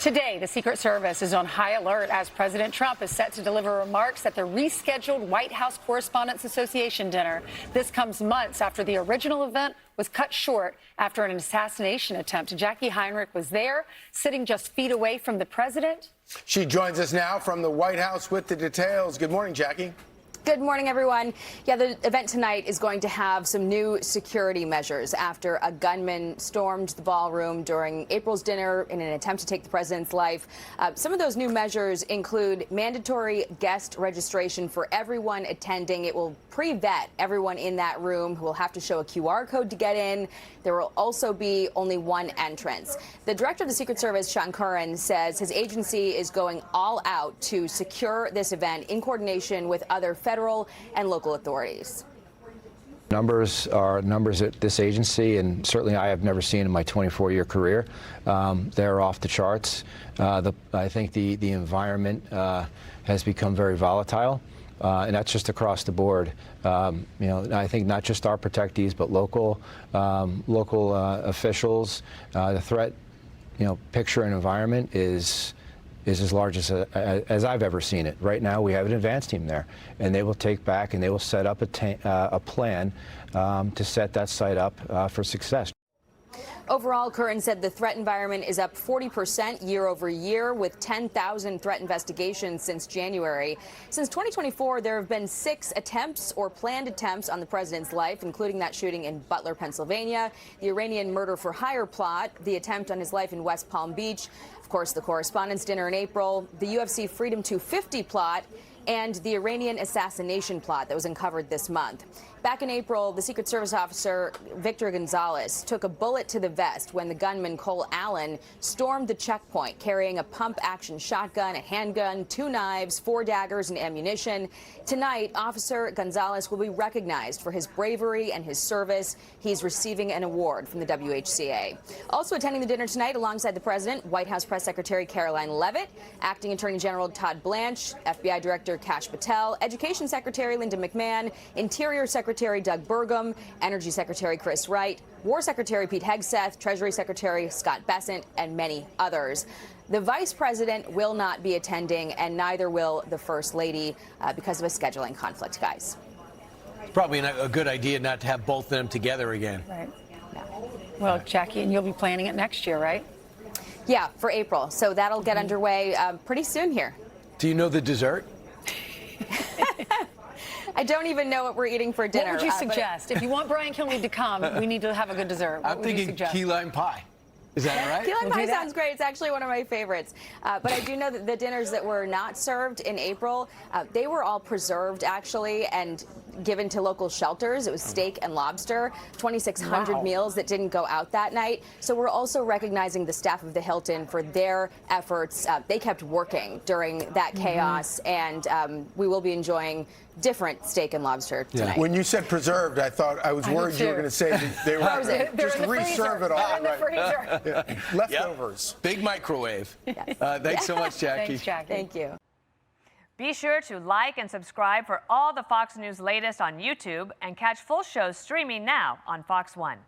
Today, the Secret Service is on high alert as President Trump is set to deliver remarks at the rescheduled White House Correspondents Association dinner. This comes months after the original event was cut short after an assassination attempt. Jacqui Heinrich was there, sitting just feet away from the president. She joins us now from the White House with the details. Good morning, Jacqui. Good morning, everyone. Yeah, the event tonight is going to have some new security measures after a gunman stormed the ballroom during April's dinner in an attempt to take the president's life. Some of those new measures include mandatory guest registration for everyone attending. It will pre-vet everyone in that room who will have to show a QR code to get in. There will also be only one entrance. The director of the Secret Service, Sean Curran, says his agency is going all out to secure this event in coordination with other federal and local authorities. Numbers are numbers at this agency, and certainly I have never seen in my 24-year career. They're off the charts. I think the environment has become very volatile, and that's just across the board. I think not just our protectees, but local officials. The threat, picture and environment is as large as I've ever seen it. Right now, we have an advance team there, and they will take back and they will set up a plan to set that site up for success. Overall, Curran said the threat environment is up 40% year over year, with 10,000 threat investigations since January. Since 2024, there have been 6 attempts or planned attempts on the president's life, including that shooting in Butler, Pennsylvania, the Iranian murder-for-hire plot, the attempt on his life in West Palm Beach, of course, the Correspondents' Dinner in April, the UFC Freedom 250 plot, and the Iranian assassination plot that was uncovered this month. Back in April, the Secret Service officer Victor Gonzalez took a bullet to the vest when the gunman Cole Allen stormed the checkpoint carrying a pump-action shotgun, a handgun, 2 knives, 4 daggers, and ammunition. Tonight, Officer Gonzalez will be recognized for his bravery and his service. He's receiving an award from the whca. Also attending the dinner tonight alongside the president, White House Press Secretary Caroline Leavitt, Acting Attorney General Todd Blanche, FBI Director Kash Patel, Education Secretary Linda McMahon, Interior Secretary Doug Burgum, Energy Secretary Chris Wright, War Secretary Pete Hegseth, Treasury Secretary Scott Bessent, and many others. The vice president will not be attending, and neither will the first lady because of a scheduling conflict, guys. It's probably a good idea not to have both of them together again. Right. Yeah. Well, Jacqui, and you'll be planning it next year, right? Yeah, for April. So that'll get underway pretty soon here. Do you know the dessert? I don't even know what we're eating for dinner. What would you suggest? If you want Brian Kilmeade to come, we need to have a good dessert. What I'm thinking key lime pie. Is that all right? Key lime pie sounds great. It's actually one of my favorites. But I do know that the dinners that were not served in April, they were all preserved, actually, and given to local shelters. It was steak and lobster, 2,600 meals that didn't go out that night. So we're also recognizing the staff of the Hilton for their efforts. They kept working during that chaos, and we will be enjoying different steak and lobster tonight. When you said preserved, I was worried you were going to say that they were just reserve it all. They're in the freezer. Yeah. Leftovers. Yep. Big microwave. Yes. Thanks so much, Jacqui. Thanks, Jacqui. Thank you. Be sure to like and subscribe for all the Fox News latest on YouTube and catch full shows streaming now on Fox One.